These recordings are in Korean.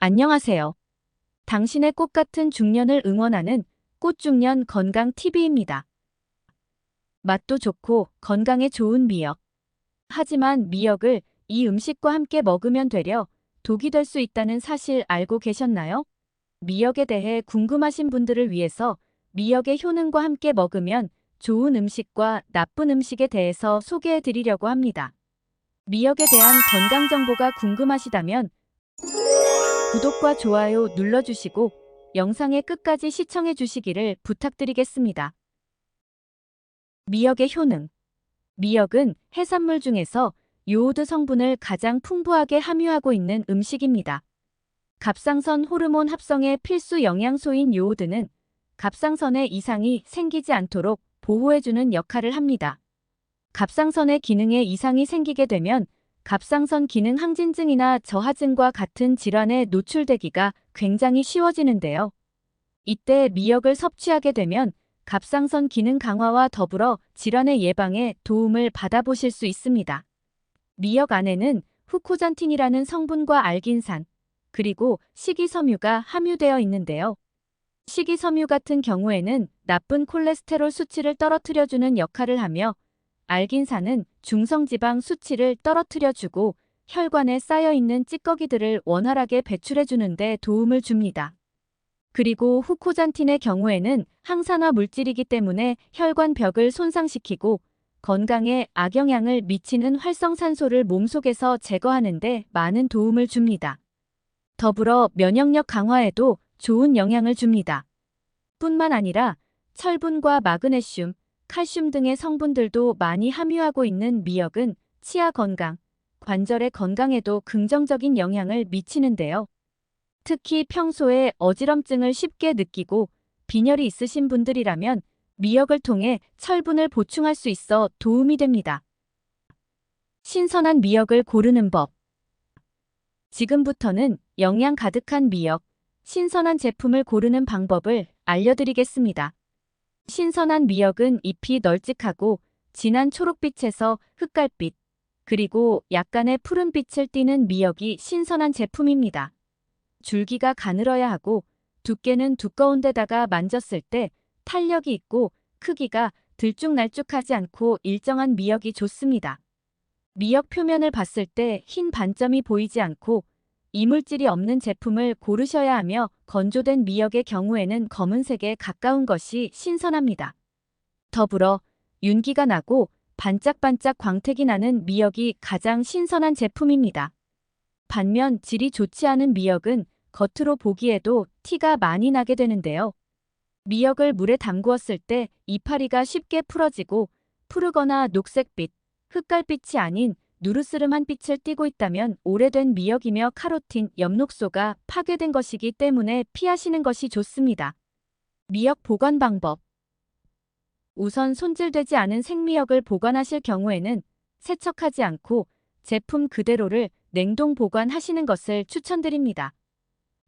안녕하세요. 당신의 꽃 같은 중년을 응원하는 꽃중년 건강 TV입니다. 맛도 좋고 건강에 좋은 미역. 하지만 미역을 이 음식과 함께 먹으면 되려 독이 될 수 있다는 사실 알고 계셨나요? 미역에 대해 궁금하신 분들을 위해서 미역의 효능과 함께 먹으면 좋은 음식과 나쁜 음식에 대해서 소개해 드리려고 합니다. 미역에 대한 건강 정보가 궁금하시다면 구독과 좋아요 눌러주시고 영상의 끝까지 시청해 주시기를 부탁드리겠습니다. 미역의 효능. 미역은 해산물 중에서 요오드 성분을 가장 풍부하게 함유하고 있는 음식입니다. 갑상선 호르몬 합성의 필수 영양소인 요오드는 갑상선에 이상이 생기지 않도록 보호해주는 역할을 합니다. 갑상선의 기능에 이상이 생기게 되면 갑상선 기능 항진증이나 저하증과 같은 질환에 노출되기가 굉장히 쉬워지는데요. 이때 미역을 섭취하게 되면 갑상선 기능 강화와 더불어 질환의 예방에 도움을 받아보실 수 있습니다. 미역 안에는 후코잔틴이라는 성분과 알긴산, 그리고 식이섬유가 함유되어 있는데요. 식이섬유 같은 경우에는 나쁜 콜레스테롤 수치를 떨어뜨려주는 역할을 하며 알긴산은 중성지방 수치를 떨어뜨려주고 혈관에 쌓여있는 찌꺼기들을 원활하게 배출해주는 데 도움을 줍니다. 그리고 후코잔틴의 경우에는 항산화 물질이기 때문에 혈관 벽을 손상시키고 건강에 악영향을 미치는 활성산소를 몸속에서 제거하는 데 많은 도움을 줍니다. 더불어 면역력 강화에도 좋은 영향을 줍니다. 뿐만 아니라 철분과 마그네슘, 칼슘 등의 성분들도 많이 함유하고 있는 미역은 치아 건강, 관절의 건강에도 긍정적인 영향을 미치는데요. 특히 평소에 어지럼증을 쉽게 느끼고 빈혈이 있으신 분들이라면 미역을 통해 철분을 보충할 수 있어 도움이 됩니다. 신선한 미역을 고르는 법. 지금부터는 영양 가득한 미역, 신선한 제품을 고르는 방법을 알려드리겠습니다. 신선한 미역은 잎이 널찍하고 진한 초록빛에서 흑갈빛, 그리고 약간의 푸른빛을 띠는 미역이 신선한 제품입니다. 줄기가 가늘어야 하고 두께는 두꺼운 데다가 만졌을 때 탄력이 있고 크기가 들쭉날쭉하지 않고 일정한 미역이 좋습니다. 미역 표면을 봤을 때 흰 반점이 보이지 않고 이물질이 없는 제품을 고르셔야 하며 건조된 미역의 경우에는 검은색에 가까운 것이 신선합니다. 더불어 윤기가 나고 반짝반짝 광택이 나는 미역이 가장 신선한 제품입니다. 반면 질이 좋지 않은 미역은 겉으로 보기에도 티가 많이 나게 되는데요. 미역을 물에 담그었을 때 이파리가 쉽게 풀어지고 푸르거나 녹색빛, 흑갈빛이 아닌 누르스름한 빛을 띠고 있다면 오래된 미역이며 카로틴, 엽록소가 파괴된 것이기 때문에 피하시는 것이 좋습니다. 미역 보관 방법. 우선 손질되지 않은 생미역을 보관하실 경우에는 세척하지 않고 제품 그대로를 냉동 보관하시는 것을 추천드립니다.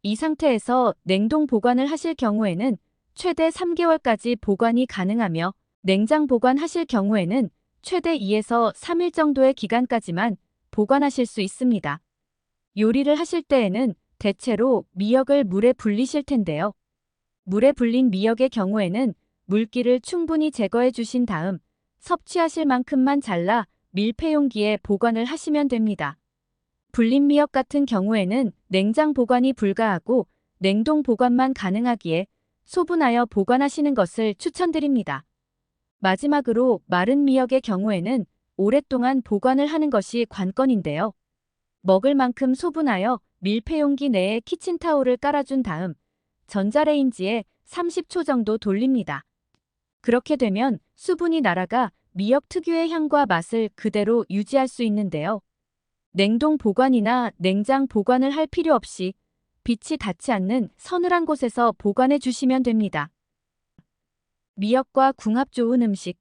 이 상태에서 냉동 보관을 하실 경우에는 최대 3개월까지 보관이 가능하며 냉장 보관하실 경우에는 최대 2에서 3일 정도의 기간까지만 보관하실 수 있습니다. 요리를 하실 때에는 대체로 미역을 물에 불리실 텐데요. 물에 불린 미역의 경우에는 물기를 충분히 제거해 주신 다음 섭취하실 만큼만 잘라 밀폐용기에 보관을 하시면 됩니다. 불린 미역 같은 경우에는 냉장 보관이 불가하고 냉동 보관만 가능하기에 소분하여 보관하시는 것을 추천드립니다. 마지막으로 마른 미역의 경우에는 오랫동안 보관을 하는 것이 관건인데요. 먹을 만큼 소분하여 밀폐용기 내에 키친타올을 깔아준 다음 전자레인지에 30초 정도 돌립니다. 그렇게 되면 수분이 날아가 미역 특유의 향과 맛을 그대로 유지할 수 있는데요. 냉동 보관이나 냉장 보관을 할 필요 없이 빛이 닿지 않는 서늘한 곳에서 보관해 주시면 됩니다. 미역과 궁합 좋은 음식.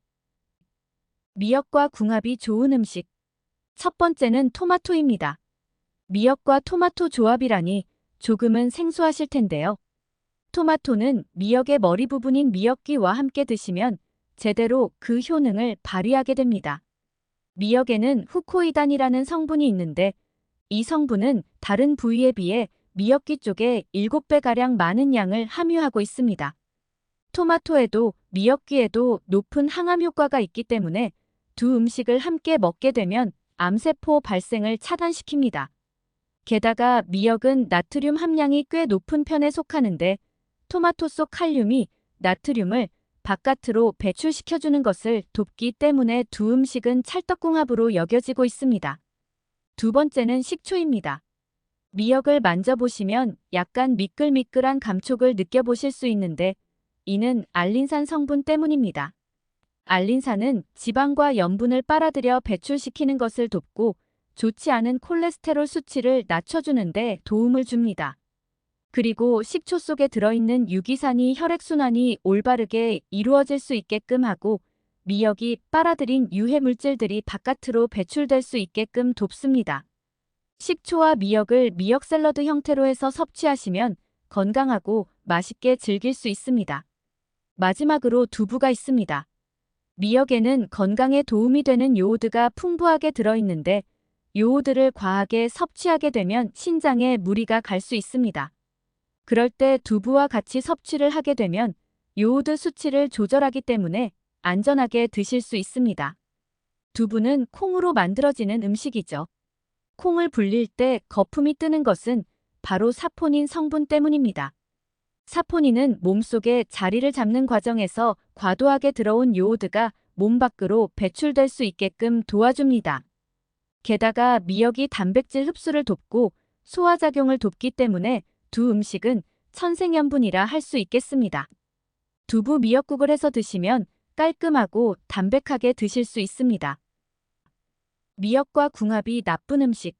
미역과 궁합이 좋은 음식. 첫 번째는 토마토입니다. 미역과 토마토 조합이라니 조금은 생소하실 텐데요. 토마토는 미역의 머리 부분인 미역귀와 함께 드시면 제대로 그 효능을 발휘하게 됩니다. 미역에는 후코이단이라는 성분이 있는데 이 성분은 다른 부위에 비해 미역기 쪽에 7배가량 많은 양을 함유하고 있습니다. 토마토에도 미역기에도 높은 항암 효과가 있기 때문에 두 음식을 함께 먹게 되면 암세포 발생을 차단시킵니다. 게다가 미역은 나트륨 함량이 꽤 높은 편에 속하는데 토마토 속 칼륨이 나트륨을 바깥으로 배출시켜주는 것을 돕기 때문에 두 음식은 찰떡궁합으로 여겨지고 있습니다. 두 번째는 식초입니다. 미역을 만져보시면 약간 미끌미끌한 감촉을 느껴보실 수 있는데 이는 알린산 성분 때문입니다. 알린산은 지방과 염분을 빨아들여 배출시키는 것을 돕고 좋지 않은 콜레스테롤 수치를 낮춰주는 데 도움을 줍니다. 그리고 식초 속에 들어있는 유기산이 혈액순환이 올바르게 이루어질 수 있게끔 하고 미역이 빨아들인 유해 물질들이 바깥으로 배출될 수 있게끔 돕습니다. 식초와 미역을 미역 샐러드 형태로 해서 섭취하시면 건강하고 맛있게 즐길 수 있습니다. 마지막으로 두부가 있습니다. 미역에는 건강에 도움이 되는 요오드가 풍부하게 들어있는데 요오드를 과하게 섭취하게 되면 신장에 무리가 갈 수 있습니다. 그럴 때 두부와 같이 섭취를 하게 되면 요오드 수치를 조절하기 때문에 안전하게 드실 수 있습니다. 두부는 콩으로 만들어지는 음식이죠. 콩을 불릴 때 거품이 뜨는 것은 바로 사포닌 성분 때문입니다. 사포닌은 몸속에 자리를 잡는 과정에서 과도하게 들어온 요오드가 몸 밖으로 배출될 수 있게끔 도와줍니다. 게다가 미역이 단백질 흡수를 돕고 소화작용을 돕기 때문에 두 음식은 천생연분이라 할 수 있겠습니다. 두부 미역국을 해서 드시면 깔끔하고 담백하게 드실 수 있습니다. 미역과 궁합이 나쁜 음식.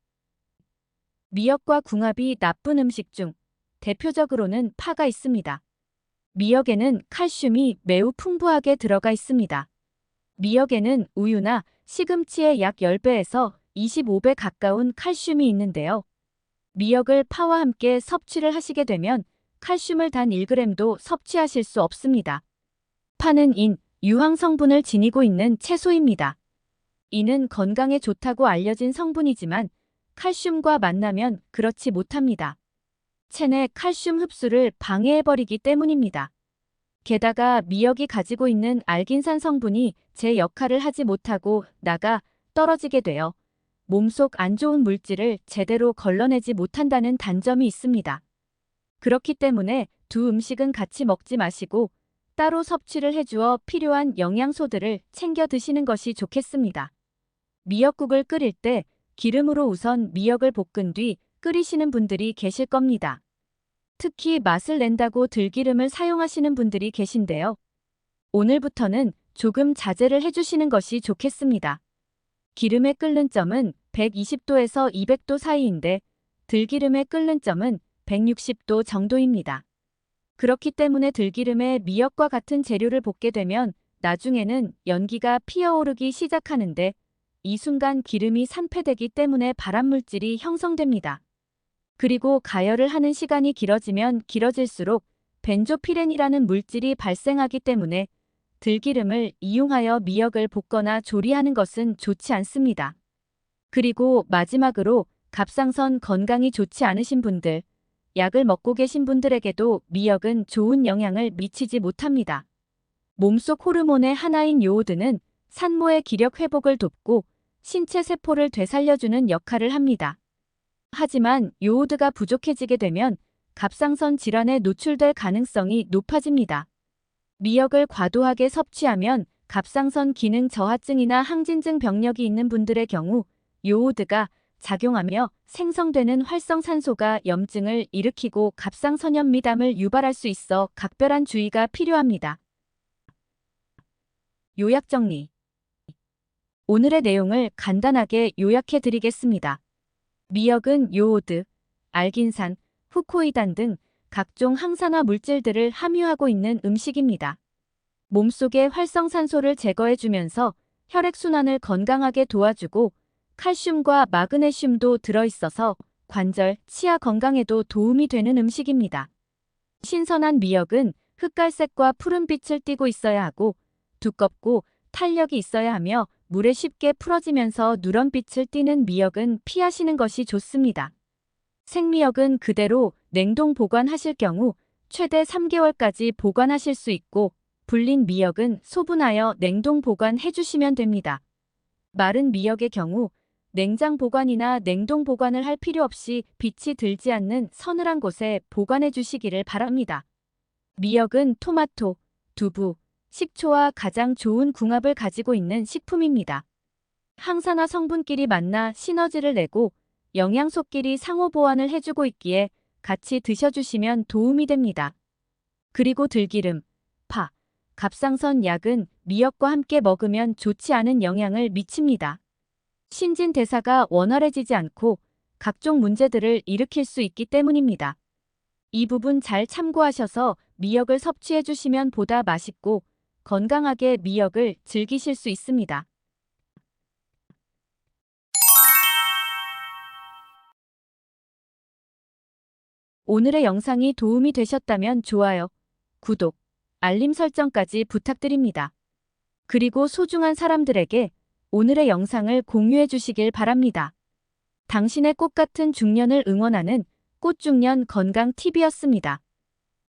미역과 궁합이 나쁜 음식 중 대표적으로는 파가 있습니다. 미역에는 칼슘이 매우 풍부하게 들어가 있습니다. 미역에는 우유나 시금치의 약 10배에서 25배 가까운 칼슘이 있는데요. 미역을 파와 함께 섭취를 하시게 되면 칼슘을 단 1g도 섭취하실 수 없습니다. 파는 인, 유황 성분을 지니고 있는 채소입니다. 이는 건강에 좋다고 알려진 성분이지만 칼슘과 만나면 그렇지 못합니다. 체내 칼슘 흡수를 방해해버리기 때문입니다. 게다가 미역이 가지고 있는 알긴산 성분이 제 역할을 하지 못하고 나가 떨어지게 되어 몸속 안 좋은 물질을 제대로 걸러내지 못한다는 단점이 있습니다. 그렇기 때문에 두 음식은 같이 먹지 마시고 따로 섭취를 해주어 필요한 영양소들을 챙겨 드시는 것이 좋겠습니다. 미역국을 끓일 때 기름으로 우선 미역을 볶은 뒤 끓이시는 분들이 계실 겁니다. 특히 맛을 낸다고 들기름을 사용하시는 분들이 계신데요. 오늘부터는 조금 자제를 해주시는 것이 좋겠습니다. 기름의 끓는 점은 120도에서 200도 사이인데 들기름의 끓는 점은 160도 정도입니다. 그렇기 때문에 들기름에 미역과 같은 재료를 볶게 되면 나중에는 연기가 피어오르기 시작하는데 이 순간 기름이 산패되기 때문에 발암물질이 형성됩니다. 그리고 가열을 하는 시간이 길어지면 길어질수록 벤조피렌이라는 물질이 발생하기 때문에 들기름을 이용하여 미역을 볶거나 조리하는 것은 좋지 않습니다. 그리고 마지막으로 갑상선 건강이 좋지 않으신 분들, 약을 먹고 계신 분들에게도 미역은 좋은 영향을 미치지 못합니다. 몸속 호르몬의 하나인 요오드는 산모의 기력 회복을 돕고 신체 세포를 되살려주는 역할을 합니다. 하지만 요오드가 부족해지게 되면 갑상선 질환에 노출될 가능성이 높아집니다. 미역을 과도하게 섭취하면 갑상선 기능 저하증이나 항진증 병력이 있는 분들의 경우 요오드가 작용하며 생성되는 활성산소가 염증을 일으키고 갑상선염 미담을 유발할 수 있어 각별한 주의가 필요합니다. 요약 정리. 오늘의 내용을 간단하게 요약해 드리겠습니다. 미역은 요오드, 알긴산, 후코이단 등 각종 항산화 물질들을 함유하고 있는 음식입니다. 몸속의 활성산소를 제거해주면서 혈액순환을 건강하게 도와주고 칼슘과 마그네슘도 들어있어서 관절, 치아 건강에도 도움이 되는 음식입니다. 신선한 미역은 흑갈색과 푸른빛을 띠고 있어야 하고 두껍고 탄력이 있어야 하며 물에 쉽게 풀어지면서 누런빛을 띠는 미역은 피하시는 것이 좋습니다. 생미역은 그대로 냉동 보관하실 경우 최대 3개월까지 보관하실 수 있고, 불린 미역은 소분하여 냉동 보관해 주시면 됩니다. 마른 미역의 경우 냉장 보관이나 냉동 보관을 할 필요 없이 빛이 들지 않는 서늘한 곳에 보관해 주시기를 바랍니다. 미역은 토마토, 두부, 식초와 가장 좋은 궁합을 가지고 있는 식품입니다. 항산화 성분끼리 만나 시너지를 내고 영양소끼리 상호 보완을 해주고 있기에 같이 드셔주시면 도움이 됩니다. 그리고 들기름, 파, 갑상선 약은 미역과 함께 먹으면 좋지 않은 영향을 미칩니다. 신진대사가 원활해지지 않고 각종 문제들을 일으킬 수 있기 때문입니다. 이 부분 잘 참고하셔서 미역을 섭취해 주시면 보다 맛있고 건강하게 미역을 즐기실 수 있습니다. 오늘의 영상이 도움이 되셨다면 좋아요, 구독, 알림 설정까지 부탁드립니다. 그리고 소중한 사람들에게 오늘의 영상을 공유해 주시길 바랍니다. 당신의 꽃 같은 중년을 응원하는 꽃중년 건강TV였습니다.